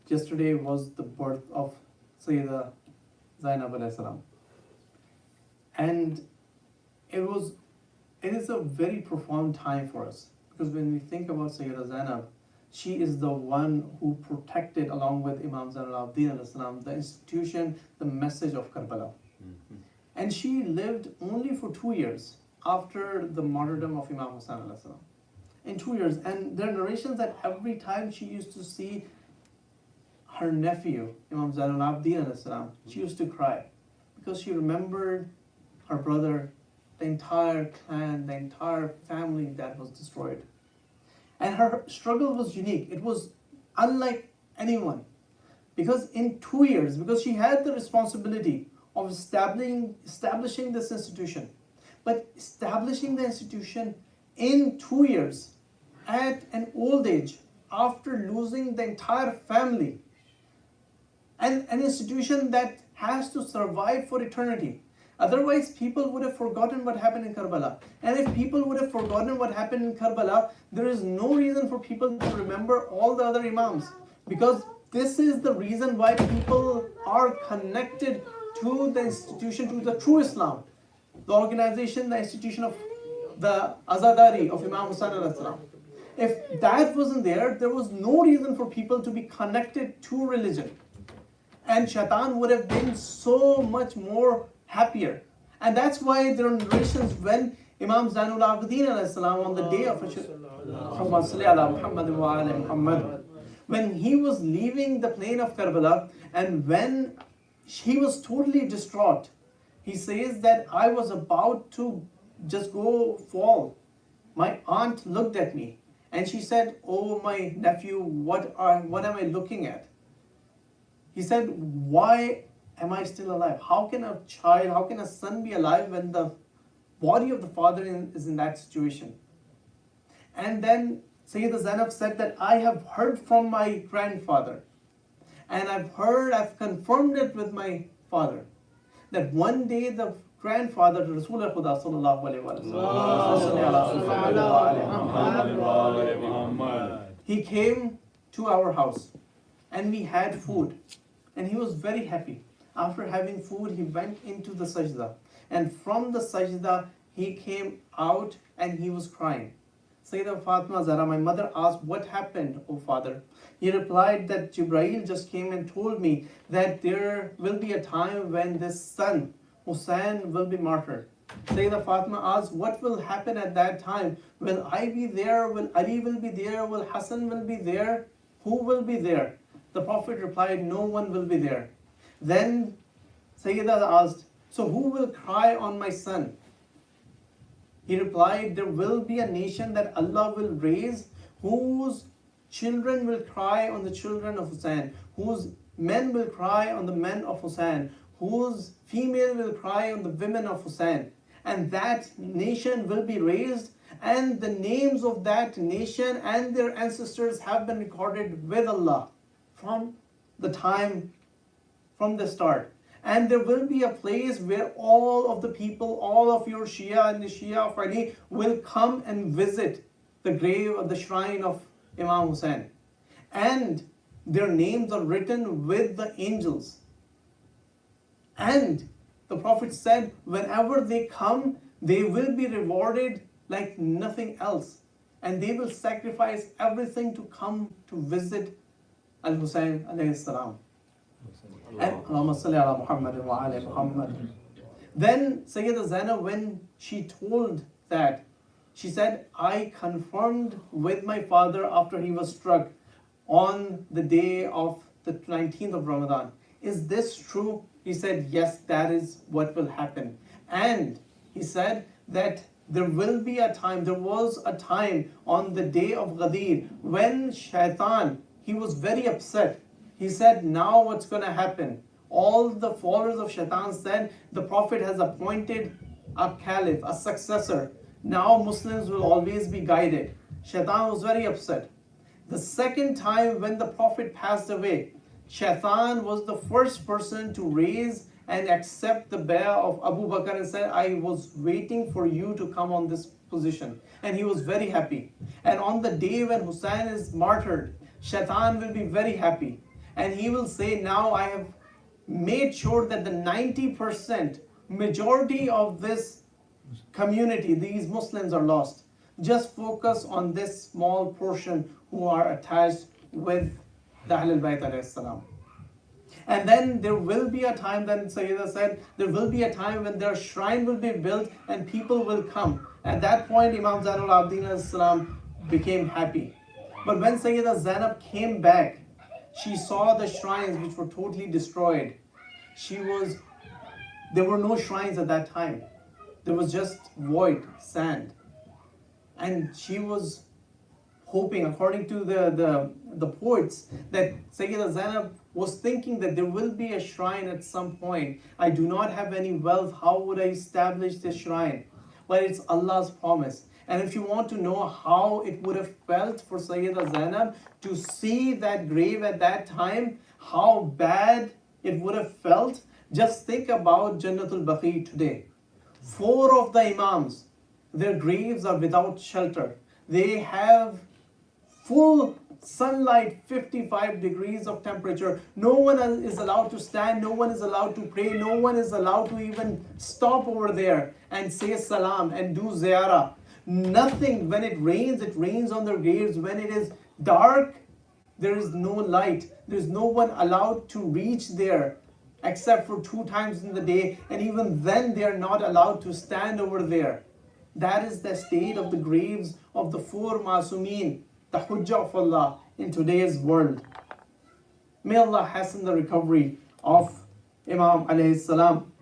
yesterday was the birth of Syeda Zainab alayhi salam. And it is a very profound time for us, because when we think about Syeda Zainab, she is the one who protected, along with Imam Zainul Abidin alayhi salam, the institution, the message of Karbala. And she lived only for 2 years after the martyrdom of Imam Hussain alayhi salam. In 2 years. And there are narrations that every time she used to see her nephew, Imam Zainul Abidin alayhi salam, she used to cry, because she remembered her brother, the entire clan, the entire family that was destroyed. And her struggle was unique. It was unlike anyone. Because in 2 years, because she had the responsibility of establishing this institution, but establishing the institution in 2 years at an old age, after losing the entire family, and an institution that has to survive for eternity. Otherwise, people would have forgotten what happened in Karbala. And if people would have forgotten what happened in Karbala, there is no reason for people to remember all the other Imams. Because this is the reason why people are connected to the institution, to the true Islam. The organization, the institution of the Azadari of Imam Hussain alayhi salam. If that wasn't there, there was no reason for people to be connected to religion. And Shaitan would have been so much more happier. And that's why there are narrations when Imam Zainul Abidin alayhi salam, on the day of Muhammad, when he was leaving the plain of Karbala, and when he was totally distraught, he says that I was about to just go fall. My aunt looked at me and she said, "Oh my nephew, what am I looking at?" He said, "Why am I still alive? How can a son be alive when the body of the father is in that situation?" And then Syeda Zainab said that I have heard from my grandfather, and I've confirmed it with my father, that one day the grandfather, Rasulullah sallallahu alaihi wasallam, he came to our house and we had food, and he was very happy. After having food, he went into the sajda, and from the sajda he came out and he was crying. Sayyidah Fatima Zahra, my mother, asked, "What happened, O father?" He replied that Jibrail just came and told me that there will be a time when this son, Hussein, will be martyred. Sayyidah Fatima asked, "What will happen at that time? Will I be there? Will Ali will be there? Will Hassan will be there? Who will be there?" The Prophet replied, "No one will be there." Then Sayyidah asked, "So who will cry on my son?" He replied, "There will be a nation that Allah will raise, whose children will cry on the children of Hussein, whose men will cry on the men of Hussein, whose female will cry on the women of Hussein. And that nation will be raised, and the names of that nation and their ancestors have been recorded with Allah from the start. And there will be a place where all of the people, all of your Shia and the Shia of Ali will come and visit the grave or the shrine of Imam Hussein. And their names are written with the angels. And the Prophet said, whenever they come, they will be rewarded like nothing else. And they will sacrifice everything to come to visit Al-Hussein alayhi salam." And Allahumma salli ala Muhammad wa ala Muhammad. Then Syeda Zainab, when she told that, she said, "I confirmed with my father after he was struck on the day of the 19th of Ramadan. Is this true?" He said, "Yes, that is what will happen." And he said that there was a time on the day of Ghadir when Shaitan, he was very upset. He said, "Now what's going to happen?" All the followers of Shaitan said, "The Prophet has appointed a caliph, a successor. Now Muslims will always be guided." Shaitan was very upset. The second time when the Prophet passed away, Shaitan was the first person to raise and accept the bay'ah of Abu Bakr and said, "I was waiting for you to come on this position." And he was very happy. And on the day when Hussein is martyred, Shaitan will be very happy. and he will say, now I have made sure that the 90% majority of this community, these Muslims, are lost. Just focus on this small portion who are attached with the Ahlul Bayt alayhi salam. And then there will be a time, then Syeda said, there will be a time when their shrine will be built and people will come. At that point, Imam Zainul Abidin alayhi salam became happy. But when Syeda Zainab came back, she saw the shrines which were totally destroyed. There were no shrines at that time. There was just void, sand. And she was hoping, according to the poets, that Syeda Zainab was thinking that there will be a shrine at some point. I do not have any wealth. How would I establish this shrine? But it's Allah's promise. And if you want to know how it would have felt for Syeda Zainab to see that grave at that time, how bad it would have felt, just think about Jannatul Baqi today. 4 of the Imams, their graves are without shelter. They have full sunlight, 55 degrees of temperature. No one is allowed to stand, no one is allowed to pray, no one is allowed to even stop over there and say salam and do ziyarah. Nothing. When it rains on their graves. When it is dark, there is no light. There is no one allowed to reach there except for 2 times in the day, and even then they are not allowed to stand over there. That is the state of the graves of the 4 Masumeen, the Hujjah of Allah in today's world. May Allah hasten the recovery of Imam alayhi salam.